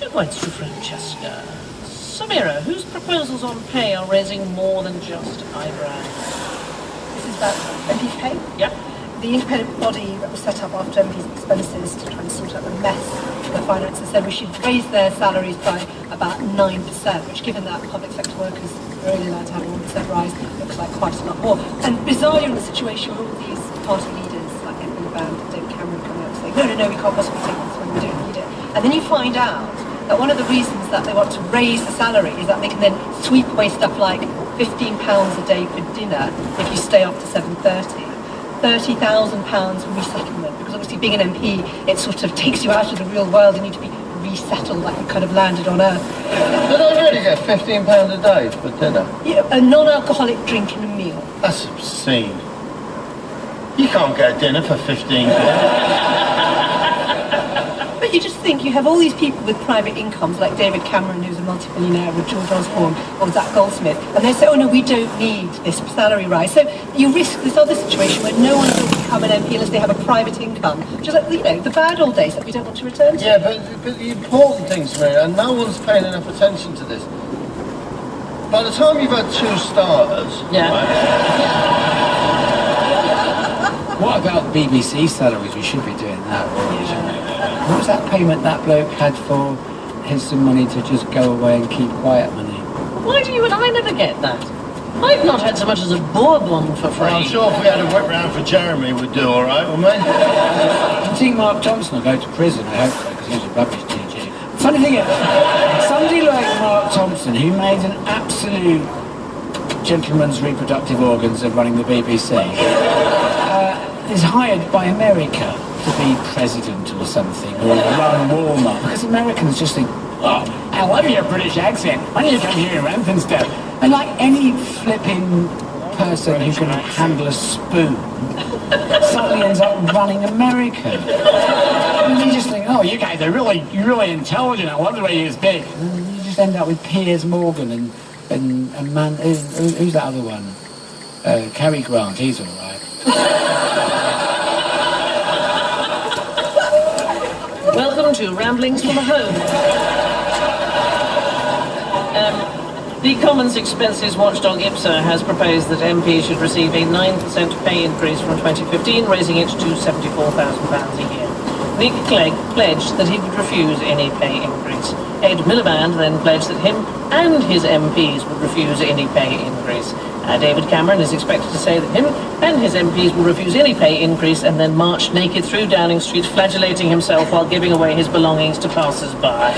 2 points to Francesca. Samira, whose proposals on pay are raising more than just eyebrows? This is about MP pay. Yeah. The independent body that was set up after MP's expenses to try and sort out the mess of the finances said we should raise their salaries by about 9%, which, given that public sector workers are only allowed to have a 1% rise, looks like quite a lot more. And bizarre in the situation where all these party leaders, like MP Band and David Cameron, coming out saying, no, we can't possibly take this when we don't need it. And then you find out that one of the reasons that they want to raise the salary is that they can then sweep away stuff like £15 a day for dinner if you stay up to 7:30. £30,000 resettlement, because obviously being an MP, it sort of takes you out of the real world. You need to be resettled, like you kind of landed on Earth. Do they really get £15 a day for dinner? Yeah, a non-alcoholic drink and a meal. That's obscene. You can't get a dinner for 15 But you just think you have all these people with private incomes, like David Cameron, who's a multi-billionaire, with George Osborne, or Zach Goldsmith, and they say, oh no, we don't need this salary rise. So you risk this other situation where no one will become an MP unless they have a private income, which is like, the bad old days that we don't want to return to. Yeah, but the important things, Mary, and no one's paying enough attention to this. By the time you've had 2 starters... Yeah. Right? What about BBC salaries? We should be doing that, really, shouldn't we? What was that payment that bloke had for his some money to just go away and keep quiet money? Why do you and I never get that? I've not had so much as a bourbon for free. Well, I'm sure if we had a whip round for Jeremy, we'd do all right, wouldn't we? I think Mark Thompson will go to prison, I hope so, because he's a rubbish DJ. Funny thing is, somebody like Mark Thompson, who made an absolute gentleman's reproductive organs of running the BBC, is hired by America to be president or something, or run Walmart, because Americans just think, oh, I love your British accent, why don't you come here and stuff? And like any flipping person who can handle a spoon suddenly ends up running America. And you just think, oh, you guys are you're really intelligent, I love the way you speak. And you just end up with Piers Morgan and man, who's that other one? Cary Grant, he's all right. Welcome to Ramblings from a Home. The Commons Expenses watchdog IPSA has proposed that MPs should receive a 9% pay increase from 2015, raising it to £74,000 a year. Nick Clegg pledged that he would refuse any pay increase. Ed Miliband then pledged that him and his MPs would refuse any pay increase. David Cameron is expected to say that him and his MPs will refuse any pay increase and then march naked through Downing Street, flagellating himself while giving away his belongings to passers-by.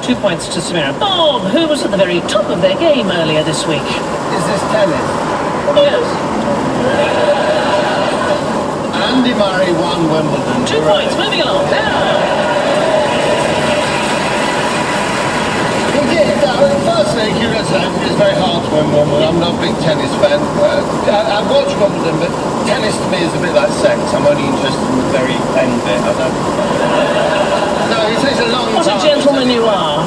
2 points to Samira. Bob, who was at the very top of their game earlier this week? Is this tennis? Yes. Andy Murray won Wimbledon. 2 points, moving along. Firstly, it's very hard to win Wimbledon. I'm not a big tennis fan. I watch Wimbledon, but tennis to me is a bit like sex. I'm only interested in the very end bit. I don't... No, it takes a long time. What a gentleman you are.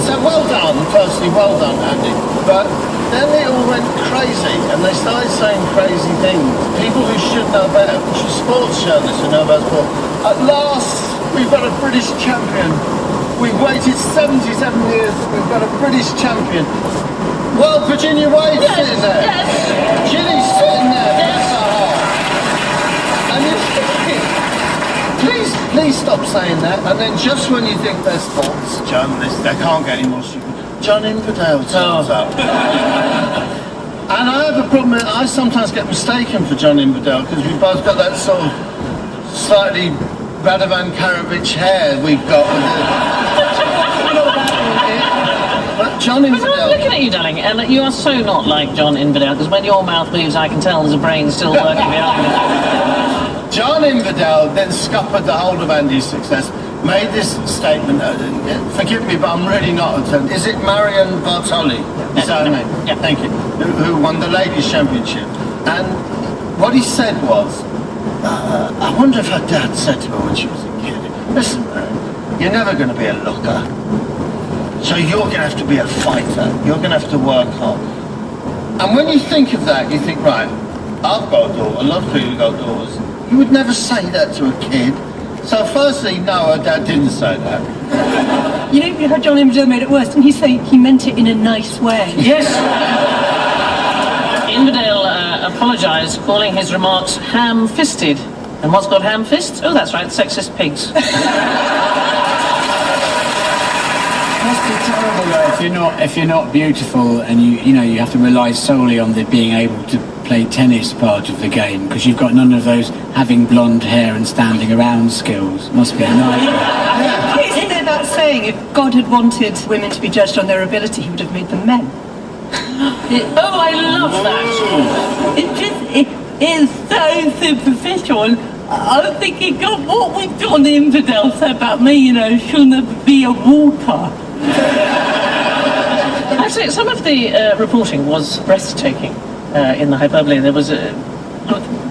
So well done, firstly, well done, Andy. But then it all went crazy, and they started saying crazy things. People who should know better, sports journalists who know about sport. At last, we've got a British champion. We've waited 77 years, we've got a British champion. Well, Virginia Wade's sitting there. Yes. Ginny's sitting there. Yes. And please stop saying that. And then just when you think they're sports journalists, they can't get any more stupid, John Inverdale turns up. And I have a problem, I sometimes get mistaken for John Inverdale, because we've both got that sort of slightly Radovan Karadzic hair we've got. But John Inverdale... I'm looking at you, darling, and you are so not like John Inverdale, because when your mouth moves, I can tell there's a brain still working behind it. John Inverdale then scuppered the whole of Andy's success, made this statement, forgive me, but I'm really not attending. Is it Marion Bartoli? Is that her name? Yeah. Thank you. Who won the Ladies' Championship. And what he said was, I wonder if her dad said to her when she was a kid, listen, you're never going to be a looker. So you're going to have to be a fighter. You're going to have to work hard. And when you think of that, you think, right, I've got a daughter. A lot of people have got daughters. You would never say that to a kid. So firstly, no, her dad didn't say that. You know, you heard John Inverdale made it worse, didn't he say he meant it in a nice way? Yes. Inverdale apologised, calling his remarks ham-fisted. And what's got ham-fists? Oh, that's right, sexist pigs. Must be terrible though if you're not beautiful and you have to rely solely on the being able to play tennis part of the game because you've got none of those having blonde hair and standing around skills. Must be a nightmare. Isn't there that saying, if God had wanted women to be judged on their ability, he would have made them men? Oh, I love that. It is so superficial. I was thinking, God, what would John Inverdale say about me, she'll never be a walker. Actually, some of the reporting was breathtaking in the hyperbole. There was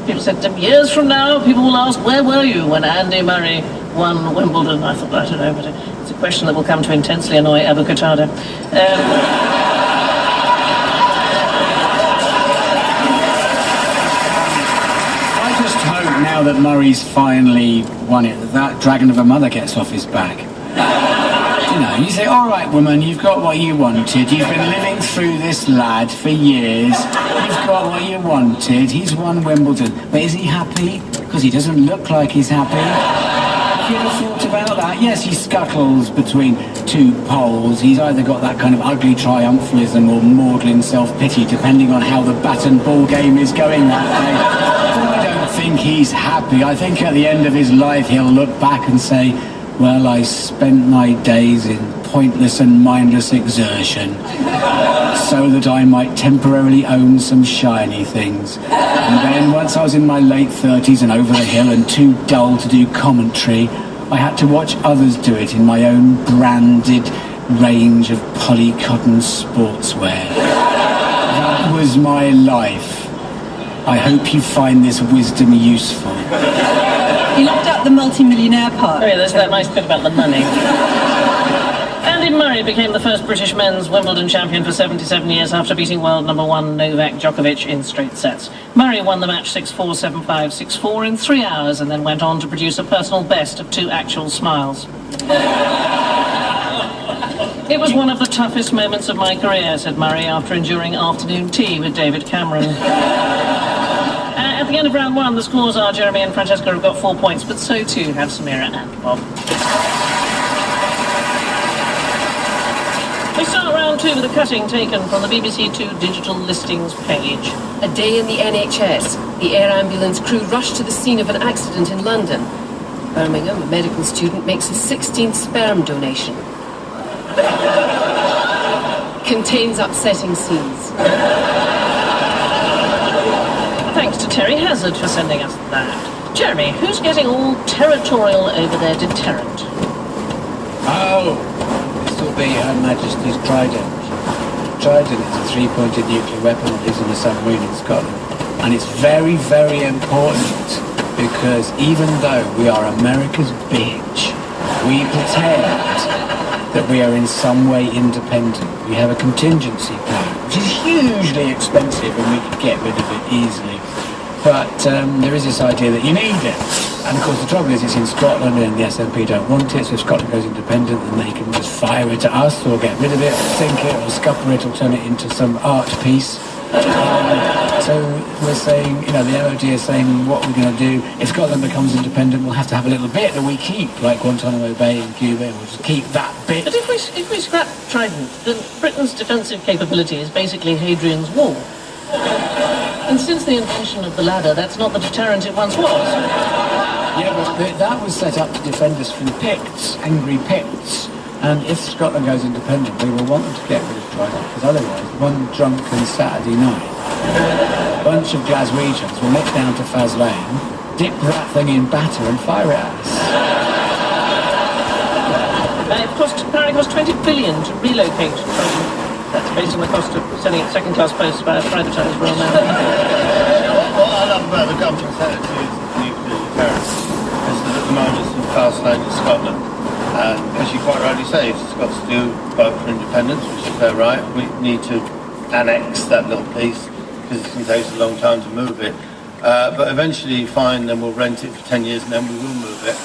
people said, years from now, people will ask, where were you when Andy Murray won Wimbledon? I thought, I don't know, but it's a question that will come to intensely annoy Abacatado. I just hope now that Murray's finally won it, that dragon of a mother gets off his back. You say, all right, woman, you've got what you wanted. You've been living through this lad for years. You've got what you wanted. He's won Wimbledon. But is he happy? Because he doesn't look like he's happy. Have you ever thought about that? Yes, he scuttles between two poles. He's either got that kind of ugly triumphalism or maudlin self-pity, depending on how the bat and ball game is going that day. But I don't think he's happy. I think at the end of his life, he'll look back and say, well, I spent my days in pointless and mindless exertion so that I might temporarily own some shiny things. And then once I was in my late 30s and over the hill and too dull to do commentary, I had to watch others do it in my own branded range of polycotton sportswear. That was my life. I hope you find this wisdom useful. He left out the multi-millionaire part. Oh yeah, there's that nice bit about the money. Andy Murray became the first British men's Wimbledon champion for 77 years after beating world number one Novak Djokovic in straight sets. Murray won the match 6-4, 7-5, 6-4 in 3 hours and then went on to produce a personal best of 2 actual smiles. It was one of the toughest moments of my career, said Murray after enduring afternoon tea with David Cameron. At the end of round one, the scores are Jeremy and Francesca have got 4 points, but so too have Samira and Bob. We start round two with a cutting taken from the BBC Two digital listings page. A day in the NHS. The air ambulance crew rushed to the scene of an accident in London. Birmingham, a medical student, makes his 16th sperm donation. Contains upsetting scenes. Thanks to Terry Hazard for sending us that. Jeremy, who's getting all territorial over their deterrent? Oh, this will be Her Majesty's Trident. Trident is a 3-pointed nuclear weapon that lives in a submarine in Scotland. And it's very, very important because even though we are America's bitch, we pretend that we are in some way independent. We have a contingency plan, which is hugely expensive and we could get rid of it easily. But there is this idea that you need it. And of course the trouble is it's in Scotland and the SNP don't want it, so if Scotland goes independent then they can just fire it at us or get rid of it or sink it or scupper it or turn it into some art piece. So we're saying, the MOD is saying what we're going to do. If Scotland becomes independent, we'll have to have a little bit that we keep, like Guantanamo Bay in Cuba, and we'll just keep that bit. But if we scrap Trident, then Britain's defensive capability is basically Hadrian's Wall. And since the invention of the ladder, that's not the deterrent it once was. Yeah, but that was set up to defend us from Picts, angry Picts. And if Scotland goes independent, we will want them to get rid of Trident, because otherwise, one drunken Saturday night, a bunch of Glaswegians will nip down to Faz Lane, dip that thing in batter and fire it at us. Apparently it cost 20 billion to relocate Trident. That's based on the cost of sending it second-class post by a privatised Royal Mail. What I love about the government's attitude to nuclear deterrence is that at the moment it's in Faz Lane in Scotland. And as you quite rightly say, if the Scots do vote for independence, which is their right, we need to annex that little piece because it's going to take us a long time to move it. But eventually, fine, then we'll rent it for 10 years and then we will move it.